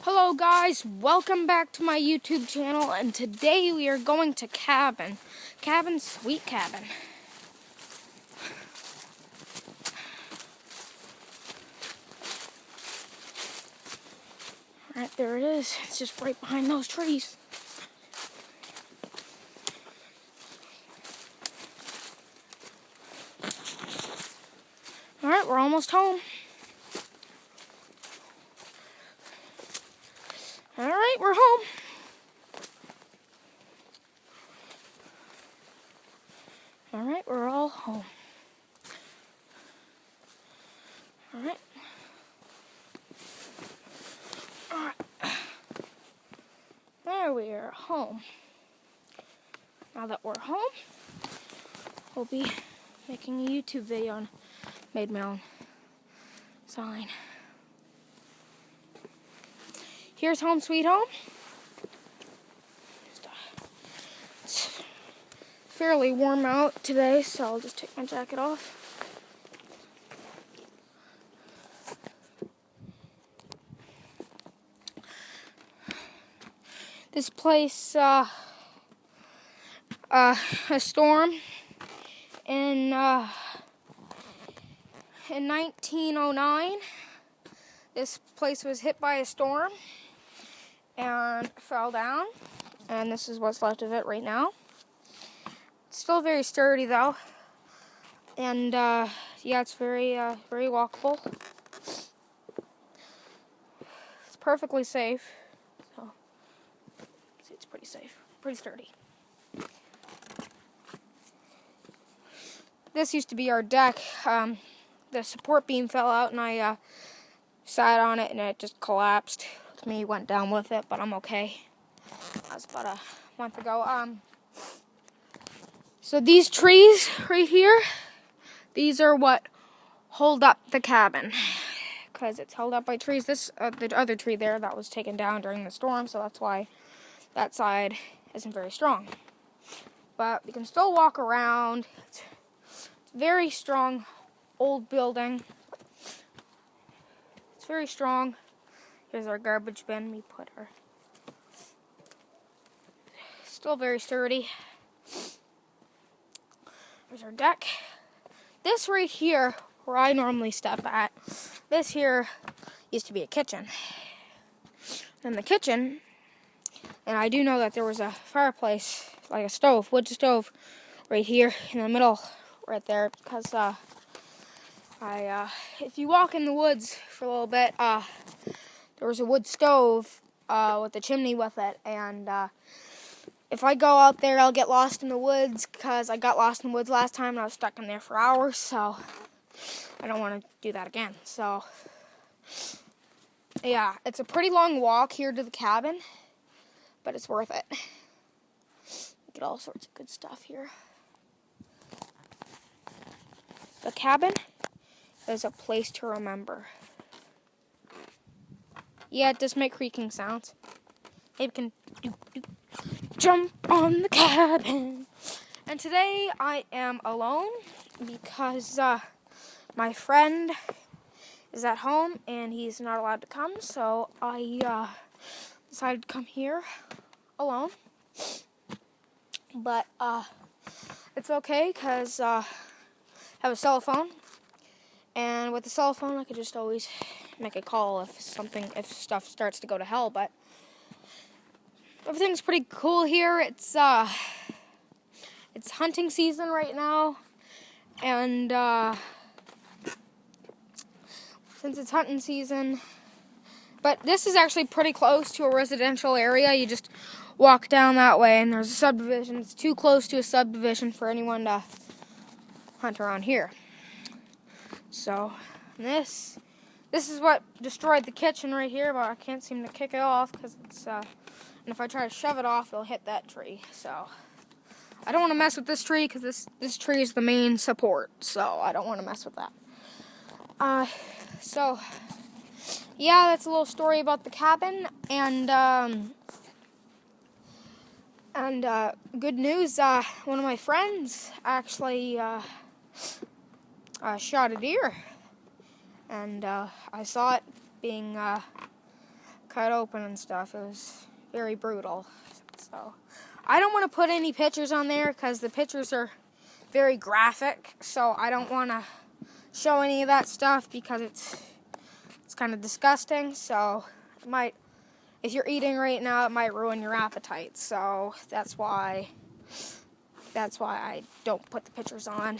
Hello guys, welcome back to my YouTube channel, and today we are going to Cabin Sweet Cabin. Alright, there it is. It's just right behind those trees. Alright, we're almost home. Alright, we're home. Alright, we're all home. Alright. Alright. There we are home. Now that we're home, we'll be making a YouTube video on Made My Own sign. Here's home sweet home. It's fairly warm out today, so I'll just take my jacket off. This place, a storm in 1909. This place was hit by a storm and fell down, and this is what's left of it right now. It's still very sturdy though, and yeah, it's very walkable. It's perfectly safe, so see, it's pretty safe, pretty sturdy. This used to be our deck. The support beam fell out, and I sat on it, and it just collapsed. Me went down with it, but I'm okay. That was about a month ago. So these trees right here, these are what hold up the cabin, because it's held up by trees. This the other tree there, that was taken down during the storm, so that's why that side isn't very strong. But we can still walk around. It's a very strong old building. It's very strong. Here's our garbage bin. We put our... Still very sturdy. There's our deck. This right here, where I normally step at, this here used to be a kitchen. In the kitchen, and I do know that there was a fireplace, like a stove, wood stove, right here in the middle, right there, because if you walk in the woods for a little bit, there was a wood stove with a chimney with it, and if I go out there, I'll get lost in the woods, because I got lost in the woods last time, and I was stuck in there for hours, so I don't want to do that again. So, yeah, it's a pretty long walk here to the cabin, but it's worth it. You get all sorts of good stuff here. The cabin is a place to remember. Yeah, it does make creaking sounds. Maybe we can jump on the cabin. And today I am alone because my friend is at home and he's not allowed to come. So I decided to come here alone. But it's okay because I have a cell phone. And with the cell phone, I could just always make a call if stuff starts to go to hell. But everything's pretty cool here. It's hunting season right now, and since it's hunting season, but this is actually pretty close to a residential area. You just walk down that way, and there's a subdivision. It's too close to a subdivision for anyone to hunt around here. So this is what destroyed the kitchen right here, but I can't seem to kick it off because it's and if I try to shove it off, it'll hit that tree. So I don't want to mess with this tree because this tree is the main support. So I don't want to mess with that. So yeah, that's a little story about the cabin, and good news. One of my friends actually shot a deer, and I saw it being cut open and stuff. It was very brutal. So I don't want to put any pictures on there because the pictures are very graphic. So I don't want to show any of that stuff because it's kind of disgusting. So it might, if you're eating right now, it might ruin your appetite. So that's why I don't put the pictures on.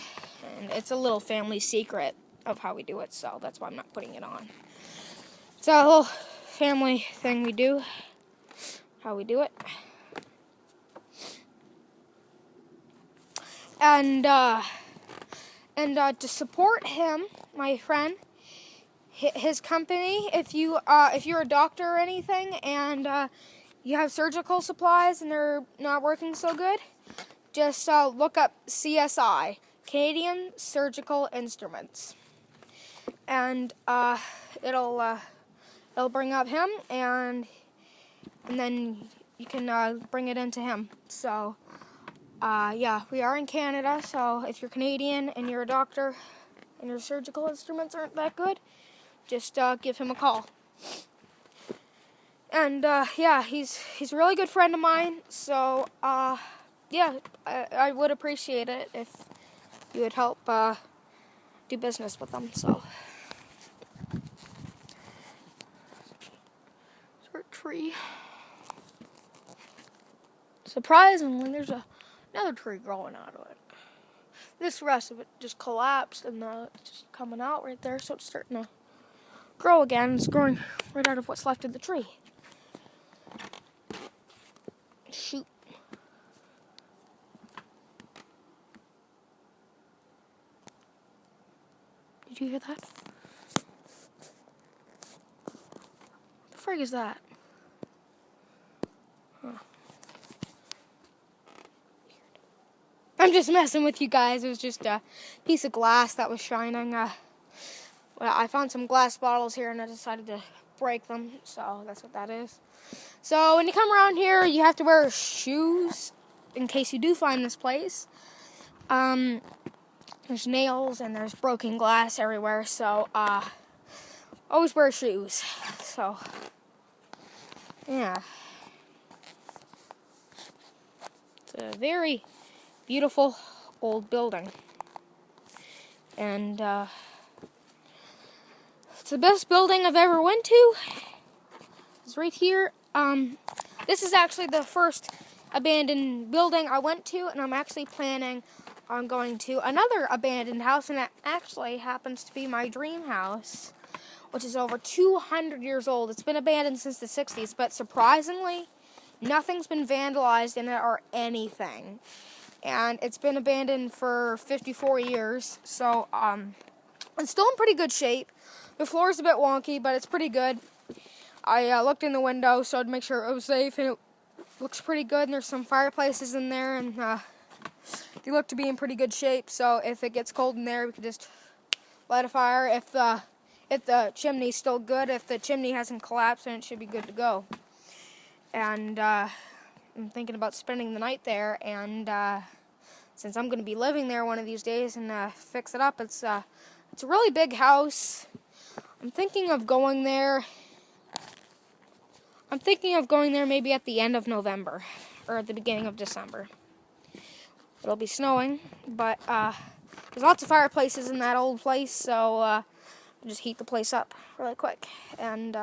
And it's a little family secret of how we do it. So that's why I'm not putting it on. It's a little family thing we do. How we do it. And to support him, my friend, his company, if you're a doctor or anything and you have surgical supplies and they're not working so good, just look up CSI, Canadian Surgical Instruments, and it'll bring up him, and then you can bring it into him. So yeah, we are in Canada, so if you're Canadian and you're a doctor and your surgical instruments aren't that good, just give him a call. And yeah, he's a really good friend of mine, so yeah, I would appreciate it if you would help do business with them. So, there's a tree. Surprisingly, there's another tree growing out of it. This rest of it just collapsed and it's just coming out right there, so it's starting to grow again. It's growing right out of what's left of the tree. Shoot. Did you hear that? What the frig is that? Huh. I'm just messing with you guys. It was just a piece of glass that was shining. Well, I found some glass bottles here and I decided to break them, so that's what that is. So when you come around here, you have to wear shoes in case you do find this place. There's nails and there's broken glass everywhere, so always wear shoes. So yeah, it's a very beautiful old building, and it's the best building I've ever went to. It's right here. This is actually the first abandoned building I went to, and I'm actually planning on going to another abandoned house, and it actually happens to be my dream house, which is over 200 years old. It's been abandoned since the 60s, but surprisingly, nothing's been vandalized in it or anything. And it's been abandoned for 54 years, so it's still in pretty good shape. The floor is a bit wonky, but it's pretty good. I looked in the window so I'd make sure it was safe, and it looks pretty good. And there's some fireplaces in there, and they look to be in pretty good shape. So if it gets cold in there, we could just light a fire. If the chimney's still good, if the chimney hasn't collapsed, then it should be good to go. And I'm thinking about spending the night there. And since I'm going to be living there one of these days and fix it up, it's a really big house. I'm thinking of going there maybe at the end of November or at the beginning of December. It'll be snowing, but there's lots of fireplaces in that old place, so I'll just heat the place up really quick. And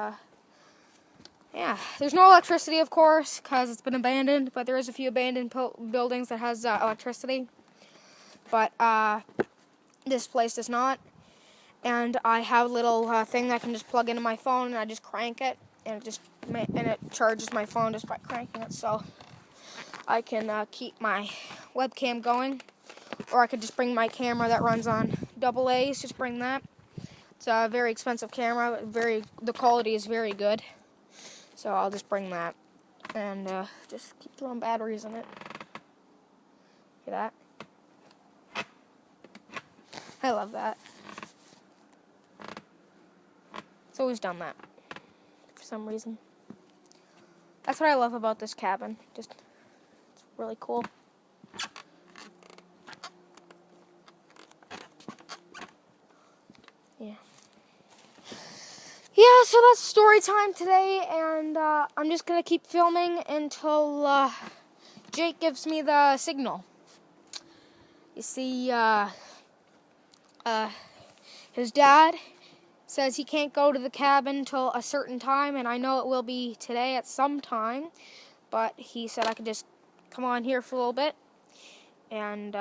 yeah, there's no electricity, of course, because it's been abandoned, but there is a few abandoned buildings that has electricity. But this place does not. And I have a little thing that I can just plug into my phone, and I just crank it, and it charges my phone just by cranking it, so I can keep my webcam going. Or I could just bring my camera that runs on AA's, just bring that. It's a very expensive camera, the quality is very good. So I'll just bring that, and just keep throwing batteries in it. Hear that? I love that. It's always done that, for some reason. That's what I love about this cabin. It's really cool. Yeah. Yeah, so that's story time today, and And I'm just going to keep filming until Jake gives me the signal. You see, his dad says he can't go to the cabin till a certain time, and I know it will be today at some time, but he said I could just come on here for a little bit and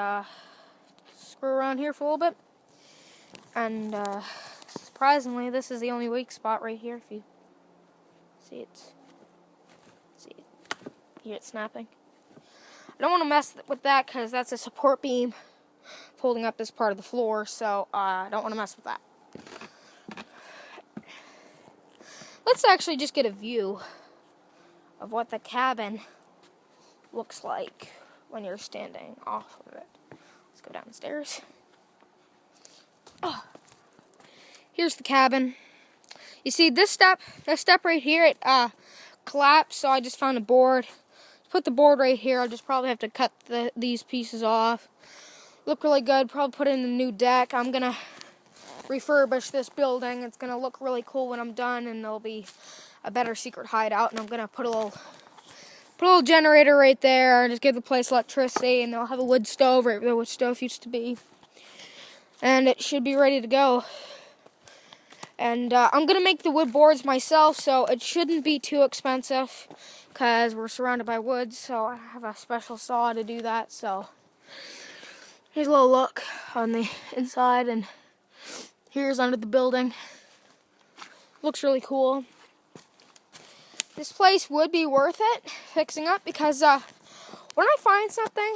screw around here for a little bit. And surprisingly, this is the only weak spot right here. If you see it, hear it snapping. I don't want to mess with that because that's a support beam holding up this part of the floor, so I don't want to mess with that. Let's actually just get a view of what the cabin looks like when you're standing off of it. Let's go downstairs. Oh, here's the cabin. You see this step right here, it collapsed, so I just found a board. Put the board right here. I'll just probably have to cut these pieces off. Look really good. Probably put in a new deck. I'm gonna refurbish this building. It's gonna look really cool when I'm done, and it'll be a better secret hideout. And I'm gonna put a little generator right there, and just give the place electricity. And they'll have a wood stove right where the wood stove used to be, and it should be ready to go. And I'm gonna make the wood boards myself, so it shouldn't be too expensive, because we're surrounded by woods. So I have a special saw to do that. So here's a little look on the inside, and here's under the building. Looks really cool. This place would be worth it fixing up, because when I find something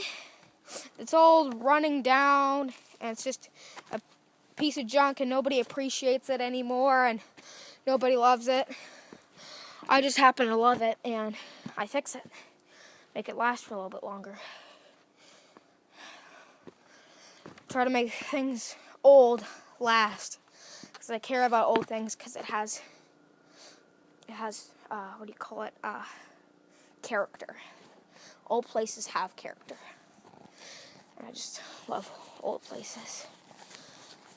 that's old, running down, and it's just a piece of junk and nobody appreciates it anymore and nobody loves it, I just happen to love it and I fix it. Make it last for a little bit longer. Try to make things old last, because I care about old things, because it has what do you call it? Character. Old places have character. And I just love old places.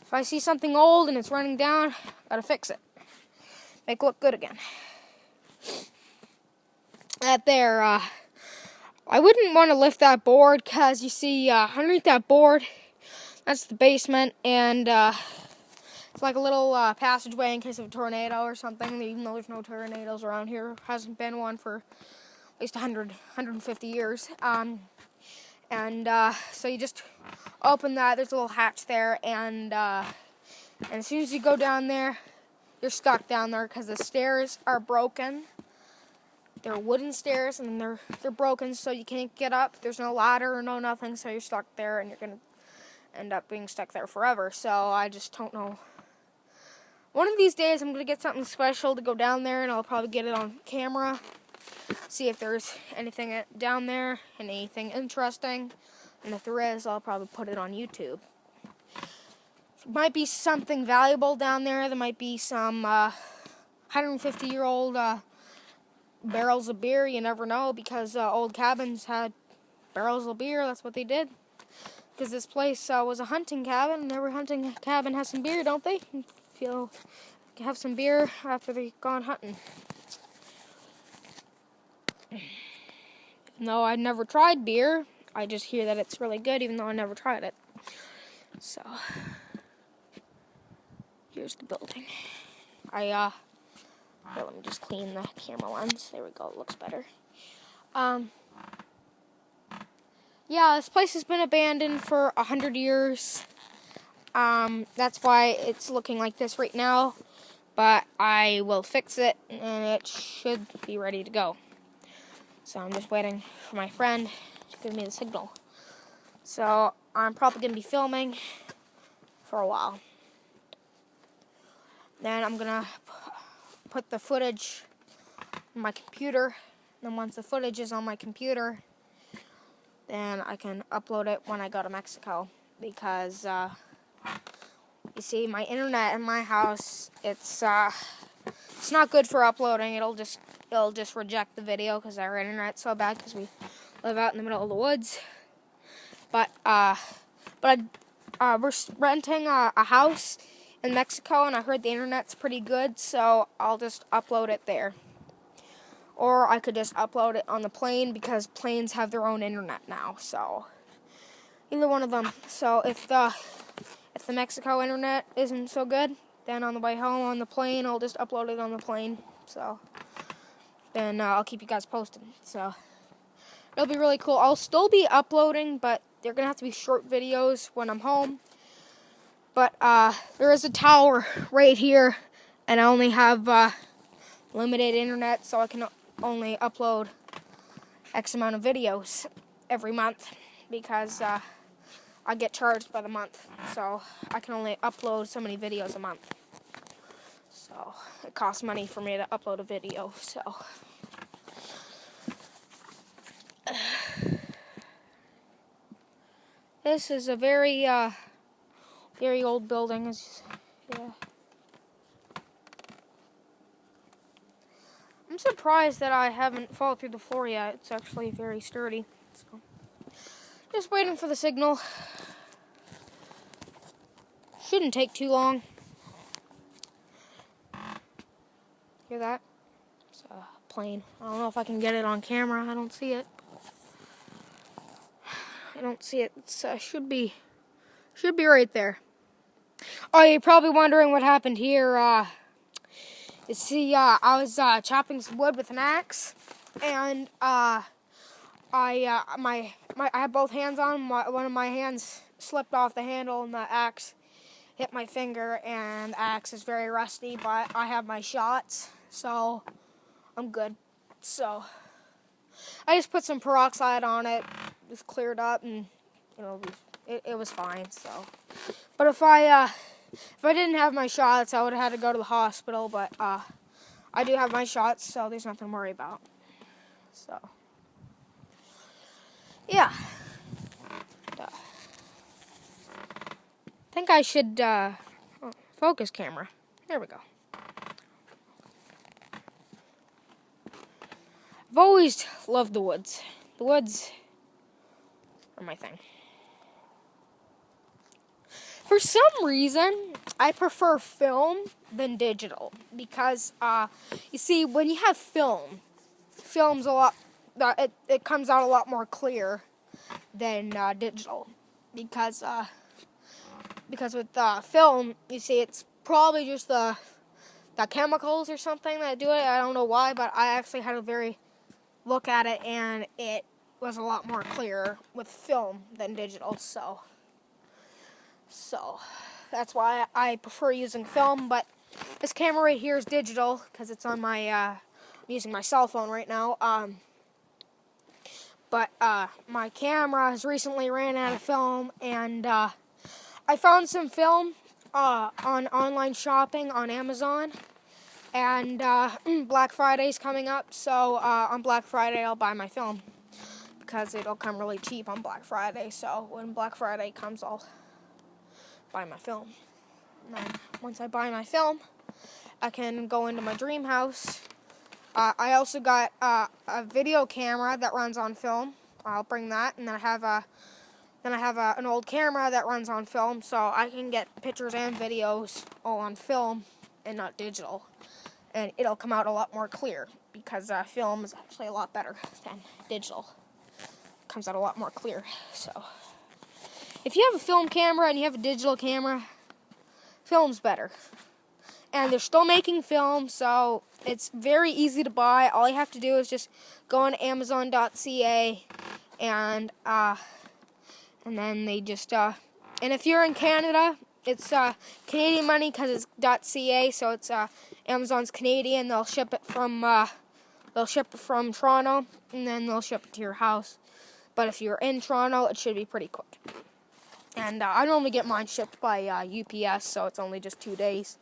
If I see something old and it's running down, gotta fix it. Make it look good again. I wouldn't want to lift that board, because you see underneath that board, that's the basement, and it's like a little passageway in case of a tornado or something, even though there's no tornadoes around here. Hasn't been one for at least 150 years. So you just open that, there's a little hatch there, and as soon as you go down there, you're stuck down there, because the stairs are broken. They're wooden stairs, and they're broken, so you can't get up. There's no ladder or no nothing, so you're stuck there, and you're going to end up being stuck there forever. So I just don't know. One of these days, I'm going to get something special to go down there, and I'll probably get it on camera. See if there's anything down there, anything interesting. And if there is, I'll probably put it on YouTube. Might be something valuable down there. There might be some 150-year-old barrels of beer. You never know, because old cabins had barrels of beer. That's what they did. Because this place was a hunting cabin, and every hunting cabin has some beer, don't they? If you'll have some beer after they've gone hunting. No, I've never tried beer. I just hear that it's really good, even though I never tried it. So here's the building. Here, let me just clean the camera lens. There we go. It looks better. Yeah, this place has been abandoned for 100 years. That's why it's looking like this right now. But I will fix it, and it should be ready to go. So I'm just waiting for my friend to give me the signal. So I'm probably going to be filming for a while. Then I'm going to put the footage on my computer. And then once the footage is on my computer, then I can upload it when I go to Mexico. Because, you see, my internet in my house, it's not good for uploading. It'll just reject the video, because our internet's so bad, because we live out in the middle of the woods. But we're renting a house in Mexico, and I heard the internet's pretty good, so I'll just upload it there. or I could just upload it on the plane because planes have their own internet now. So either one of them. So if the Mexico internet isn't so good, then on the way home on the plane, I'll just upload it on the plane. So then I'll keep you guys posted. So it'll be really cool. I'll still be uploading, but they're gonna have to be short videos when I'm home. But there is a tower right here, and I only have limited internet, so I can only upload X amount of videos every month because I get charged by the month, so I can only upload so many videos a month. So it costs money for me to upload a video. So this is a very very old building. Yeah. I'm surprised that I haven't fallen through the floor yet. It's actually very sturdy. So just waiting for the signal. Shouldn't take too long. Hear that? It's a plane. I don't know if I can get it on camera. I don't see it. I don't see it. It should be right there. Oh, you're probably wondering what happened here. You see, I was chopping some wood with an axe, and I had both hands on. One of my hands slipped off the handle, and the axe hit my finger. And the axe is very rusty, but I have my shots, so I'm good. So I just put some peroxide on it, just cleared up, and it was fine. So, but if I didn't have my shots, I would have had to go to the hospital, but I do have my shots, so there's nothing to worry about. So, yeah. I think I should focus camera. There we go. I've always loved the woods. The woods are my thing. For some reason, I prefer film than digital because, you see, when you have film's a lot. It comes out a lot more clear than digital because with film, you see, it's probably just the chemicals or something that do it. I don't know why, but I actually had a very look at it, and it was a lot more clear with film than digital. So that's why I prefer using film, but this camera right here is digital because it's on my, I'm using my cell phone right now. But my camera has recently ran out of film, and I found some film on online shopping on Amazon, and Black Friday's coming up, so on Black Friday I'll buy my film because it'll come really cheap on Black Friday. So when Black Friday comes, I'll buy my film. And then once I buy my film, I can go into my dream house. I also got a video camera that runs on film. I'll bring that, and then I have an old camera that runs on film, so I can get pictures and videos all on film and not digital, and it'll come out a lot more clear because film is actually a lot better than digital. It comes out a lot more clear. So if you have a film camera and you have a digital camera, film's better. And they're still making film, so it's very easy to buy. All you have to do is just go on Amazon.ca, and then they just and if you're in Canada, it's Canadian money because it's .ca, so it's Amazon's Canadian. They'll ship it from Toronto, and then they'll ship it to your house. But if you're in Toronto, it should be pretty quick. And I normally get mine shipped by UPS, so it's only just 2 days.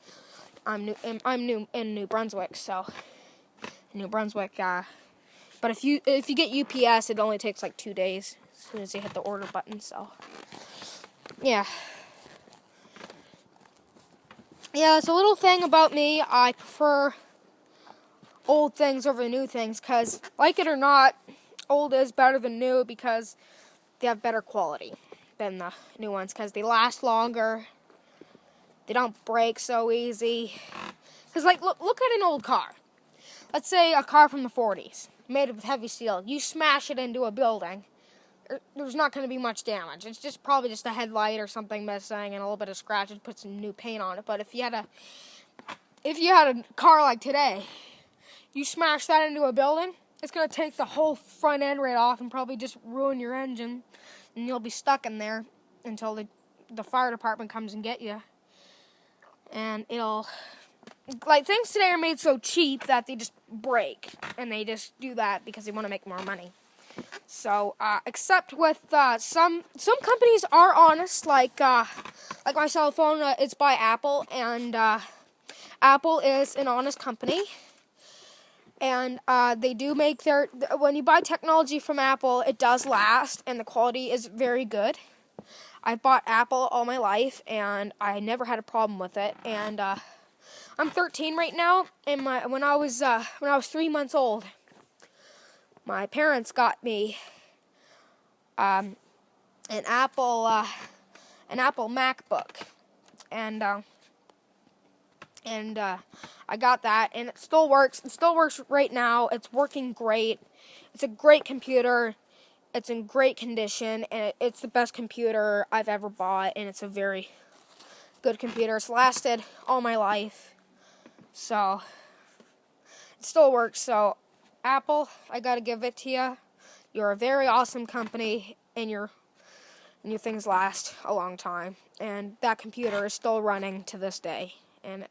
I'm new in New Brunswick, so New Brunswick. But if you get UPS, it only takes like 2 days as soon as you hit the order button. So yeah, it's a little thing about me. I prefer old things over new things because, like it or not, old is better than new because they have better quality than the new ones because they last longer. They don't break so easy. Because, like, look at an old car. let's say a car from the 40s, made of heavy steel. You smash it into a building, there's not going to be much damage. It's just probably just a headlight or something missing and a little bit of scratches. Put some new paint on it. But if you had a car like today, you smash that into a building, it's going to take the whole front end right off and probably just ruin your engine, and you'll be stuck in there until the fire department comes and get you. And it'll, like, things today are made so cheap that they just break, and they just do that because they want to make more money. So, except with some companies are honest, like my cell phone, it's by Apple, and Apple is an honest company, and they do make when you buy technology from Apple, it does last, and the quality is very good. I bought Apple all my life, and I never had a problem with it, and I'm 13 right now, and when I was 3 months old, my parents got me an Apple MacBook, and I got that, and it still works. It still works right now. It's working great. It's a great computer. It's in great condition, and it's the best computer I've ever bought, and it's a very good computer. It's lasted all my life, so it still works. So, Apple, I gotta give it to you. You're a very awesome company, and your things last a long time. And that computer is still running to this day, and it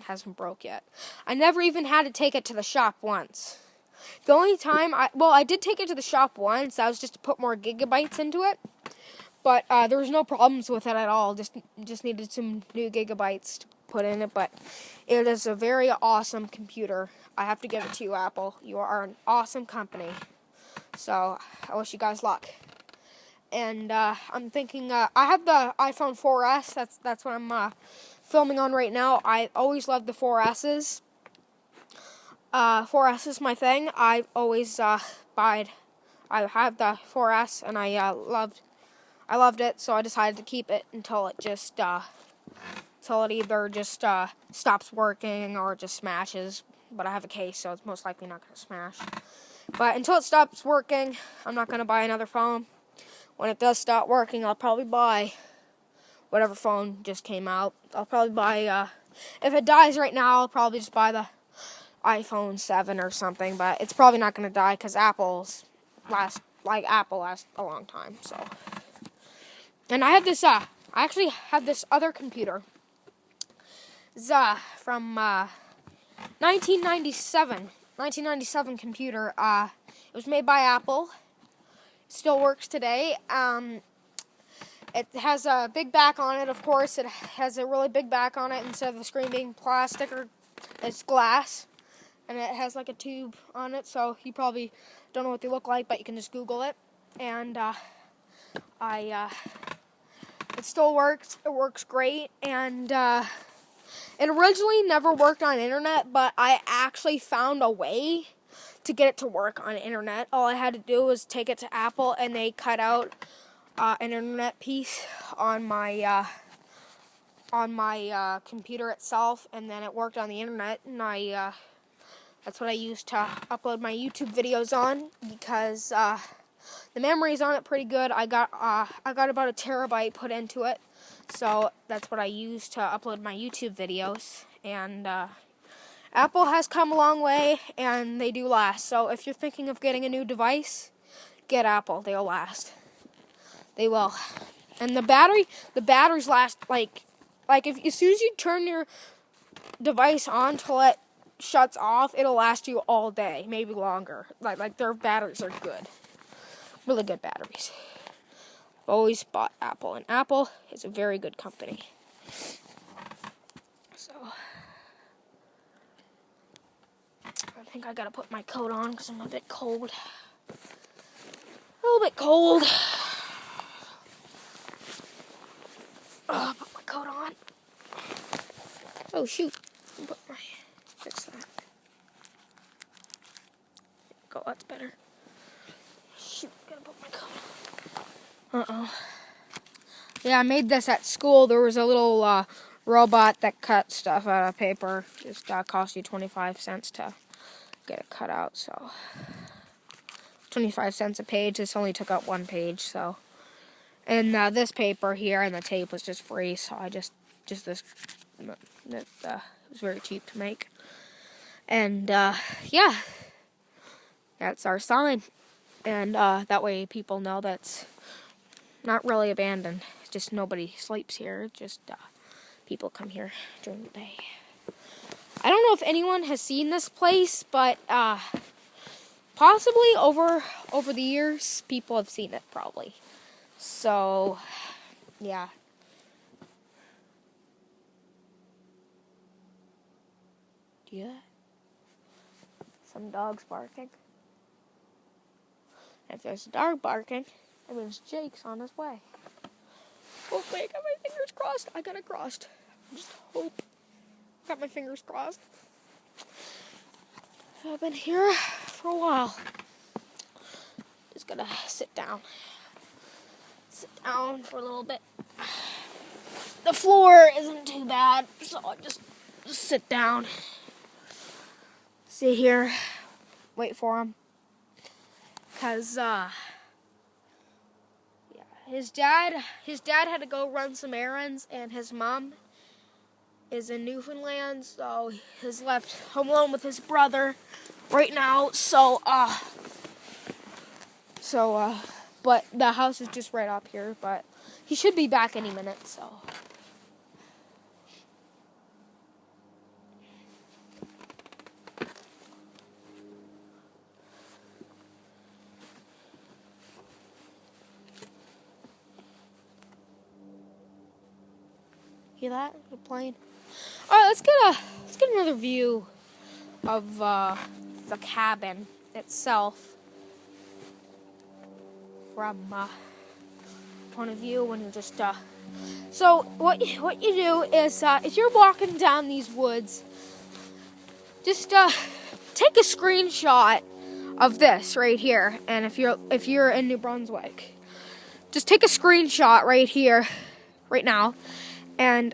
hasn't broke yet. I never even had to take it to the shop once. The only time I did take it to the shop once. That was just to put more gigabytes into it, but there was no problems with it at all. Just needed some new gigabytes to put in it, but it is a very awesome computer. I have to give it to you, Apple. You are an awesome company. So, I wish you guys luck. And I'm thinking, I have the iPhone 4S. That's what I'm filming on right now. I always loved the 4Ss. 4S is my thing. I always I have the 4S, and I loved it, so I decided to keep it until it either just stops working or it just smashes. But I have a case, so it's most likely not going to smash. But until it stops working, I'm not going to buy another phone. When it does stop working, I'll probably buy whatever phone just came out. I'll probably buy, if it dies right now, I'll probably just buy the iPhone 7 or something. But it's probably not going to die because Apple lasts a long time. So, and I have this, I actually have this other computer. It's from 1997 computer. It was made by Apple. It still works today. It has a big back on it, of course. It has a really big back on it instead of the screen being plastic, or it's glass. And it has like a tube on it, so you probably don't know what they look like, but you can just Google it. And it still works. It works great, and it originally never worked on internet, but I actually found a way to get it to work on internet. All I had to do was take it to Apple, and they cut out an internet piece on my computer itself, and then it worked on the internet, and that's what I used to upload my YouTube videos on, because the memory's on it pretty good. I got about a terabyte put into it, so that's what I use to upload my YouTube videos. And Apple has come a long way, and they do last. So if you're thinking of getting a new device, get Apple. They'll last. They will. And the batteries last like if as soon as you turn your device on till it shuts off, it'll last you all day, maybe longer. Like their batteries are good. Really good batteries. I've always bought Apple, and Apple is a very good company. So, I think I gotta put my coat on because I'm a bit cold. A little bit cold. Put my coat on. Oh, shoot. Fix that. Go, that's better. Shoot, gotta put my coat on. Uh-oh. Yeah, I made this at school. There was a little robot that cut stuff out of paper. Just cost you 25 cents to get it cut out. So 25 cents a page. This only took up one page. So, and this paper here and the tape was just free. So I just this. It was very cheap to make. And yeah, that's our sign. And that way people know that's not really abandoned. It's just nobody sleeps here. It's just people come here during the day. I don't know if anyone has seen this place, but possibly over the years, people have seen it probably. So, yeah. Do you hear that? Some dogs barking. If there's a dog barking, that means Jake's on his way. Hopefully I got my fingers crossed. I got it crossed. Just hope. Got my fingers crossed. I've been here for a while. Just gonna sit down. Sit down for a little bit. The floor isn't too bad, so I'll just sit down. Sit here. Wait for him. Cause yeah, his dad had to go run some errands, and his mom is in Newfoundland, so he's left home alone with his brother right now. But the house is just right up here, but he should be back any minute, so. Hear that? The plane. All right, let's get another view of the cabin itself from point of view when you just So what you do is if you're walking down these woods, just take a screenshot of this right here, and if you're in New Brunswick, just take a screenshot right here, right now. And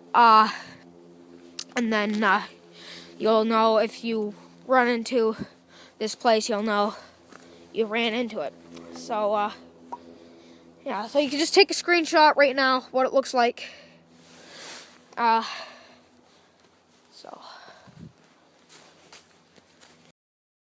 then you'll know if you run into this place, you'll know you ran into it. So, yeah, so you can just take a screenshot right now, what it looks like.